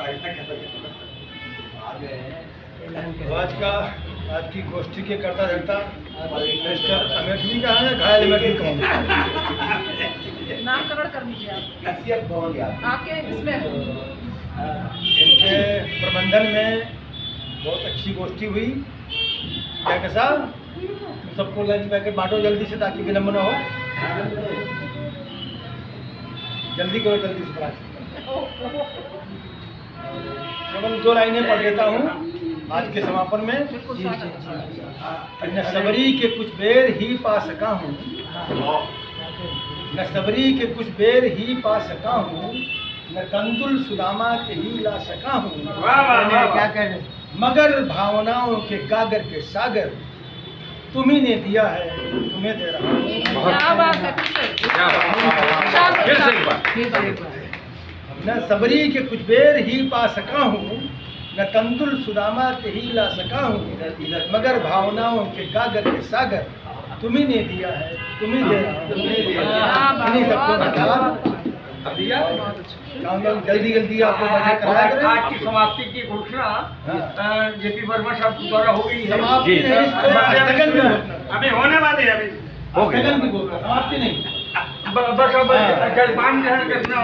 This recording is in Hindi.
आज की गोष्ठी के करता धरता मिस्टर अमेठी का है, घायल अमेठी का नामकरण कर दीजिए आप आके इसमें। इनके प्रबंधन में बहुत अच्छी गोष्ठी हुई। क्या कैसा तुम सबको लंच पैकेट बांटो जल्दी से, ताकि विलम्ब न हो। जल्दी करो, जल्दी से करा। केवल 2 लाइनें पढ़ देता हूँ आज के समापन में। न सबरी के कुछ बेर ही पा सका हूँ, न सबरी के कुछ बेर ही पा सका हूँ, न कंदुल सुदामा के ही ला सका हूँ। क्या कहने, मगर भावनाओं के गागर के सागर तुम्ही ने दिया है, तुम्हें दे रहा हूँ। क्या बात है, न सबरी के कुछ बेर ही पा सका हूँ, न कंदुल सुदामा के ही ला सका हूँ, मगर भावनाओं के गागर के सागर तुम्ही ने दिया है, तुम्ही दे रहा हूँ। इन्हीं शब्दों के साथ जल्दी जल्दी आपको बजट कराया करें। आज की समाप्ति की घोषणा जेपी वर्मा साहब द्वारा हो गई है। समाप्ति नहीं, स्थगन भी अभी होने वाली है, अभी स्थगन भी बोल रहा, समाप्ति नहीं। बस अब जलपान ग्रहण करना